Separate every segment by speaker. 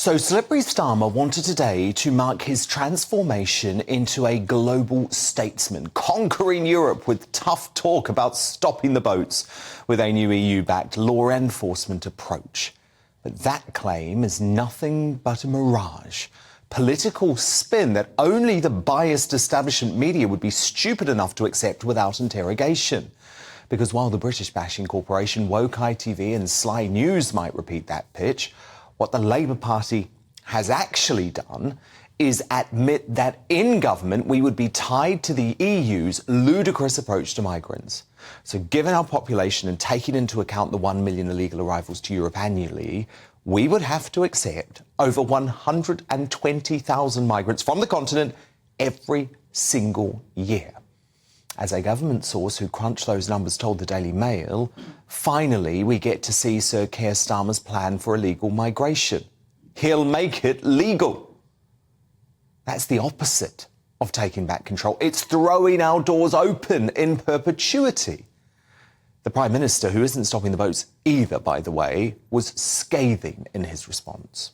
Speaker 1: So Slippery Starmer wanted today to mark his transformation into a global statesman, conquering Europe with tough talk about stopping the boats with a new EU-backed law enforcement approach. But that claim is nothing but a mirage. Political spin that only the biased establishment media would be stupid enough to accept without interrogation. Because while the British-bashing corporation Woke ITV and Sly News might repeat that pitch, what the Labour Party has actually done is admit that in government we would be tied to the EU's ludicrous approach to migrants. So given our population and taking into account the 1 million illegal arrivals to Europe annually, we would have to accept over 120,000 migrants from the continent every single year. As a government source who crunched those numbers told the Daily Mail, finally we get to see Sir Keir Starmer's plan for illegal migration. He'll make it legal. That's the opposite of taking back control. It's throwing our doors open in perpetuity. The Prime Minister, who isn't stopping the boats either, by the way, was scathing in his response.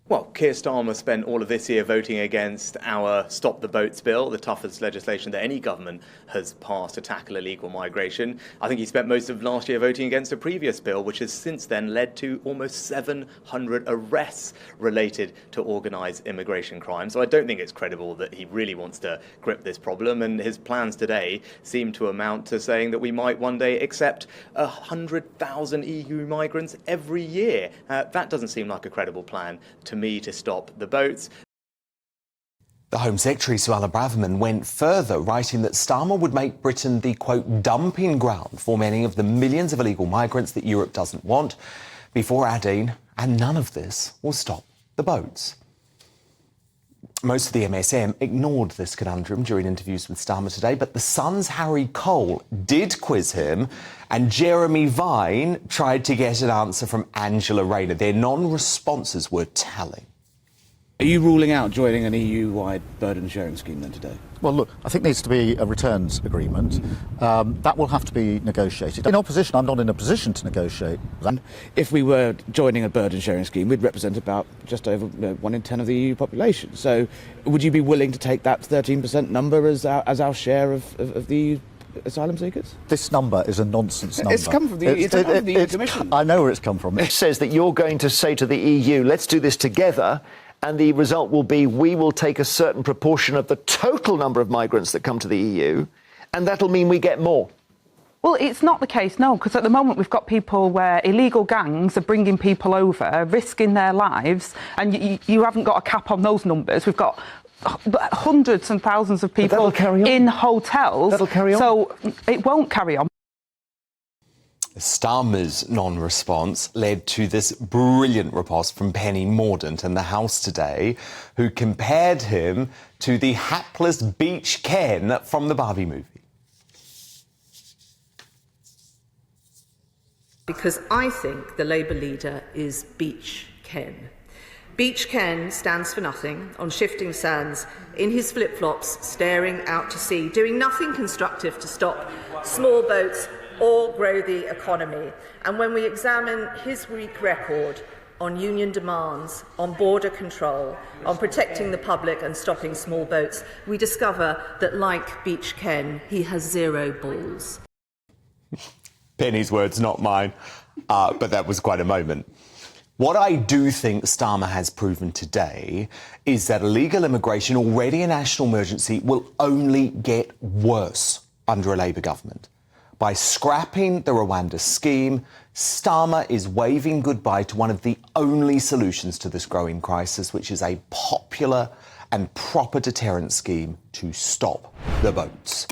Speaker 2: Well, Keir Starmer spent all of this year voting against our Stop the Boats bill, the toughest legislation that any government has passed to tackle illegal migration. I think he spent most of last year voting against a previous bill, which has since then led to almost 700 arrests related to organised immigration crime. So I don't think it's credible that he really wants to grip this problem, and his plans today seem to amount to saying that we might one day accept 100,000 EU migrants every year. That doesn't seem like a credible plan to me to stop the boats.
Speaker 1: The Home Secretary, Suella Braverman, went further, writing that Starmer would make Britain the, quote, dumping ground for many of the millions of illegal migrants that Europe doesn't want, before adding, and none of this will stop the boats. Most of the MSM ignored this conundrum during interviews with Starmer today, but The Sun's Harry Cole did quiz him, and Jeremy Vine tried to get an answer from Angela Rayner. Their non-responses were telling.
Speaker 3: Are you ruling out joining an EU-wide burden sharing scheme then today?
Speaker 4: Well, look, I think there needs to be a returns agreement. That will have to be negotiated. In opposition, I'm not in a position to negotiate that.
Speaker 3: If we were joining a burden sharing scheme, we'd represent about just over 1 in 10 of the EU population. So would you be willing to take that 13% number as our share of the EU asylum seekers?
Speaker 4: This number is a nonsense number.
Speaker 3: It's come from the EU Commission.
Speaker 4: I know where it's come from.
Speaker 5: It says that you're going to say to the EU, let's do this together, and the result will be we will take a certain proportion of the total number of migrants that come to the EU, and that'll mean we get more.
Speaker 6: Well, it's not the case, no, because at the moment we've got people where illegal gangs are bringing people over, risking their lives, and you haven't got a cap on those numbers. We've got hundreds and thousands of people in hotels.
Speaker 5: That'll carry on.
Speaker 6: So it won't carry on.
Speaker 1: Starmer's non-response led to this brilliant riposte from Penny Mordaunt in the House today, who compared him to the hapless Beach Ken from the Barbie movie.
Speaker 7: Because I think the Labour leader is Beach Ken. Beach Ken stands for nothing, on shifting sands, in his flip-flops, staring out to sea, doing nothing constructive to stop small boats or grow the economy. And when we examine his weak record on union demands, on border control, on protecting the public and stopping small boats, we discover that, like Beach Ken, he has zero balls.
Speaker 1: Penny's words, not mine, but that was quite a moment. What I do think Starmer has proven today is that illegal immigration, already a national emergency, will only get worse under a Labour government. By scrapping the Rwanda scheme, Starmer is waving goodbye to one of the only solutions to this growing crisis, which is a popular and proper deterrent scheme to stop the boats.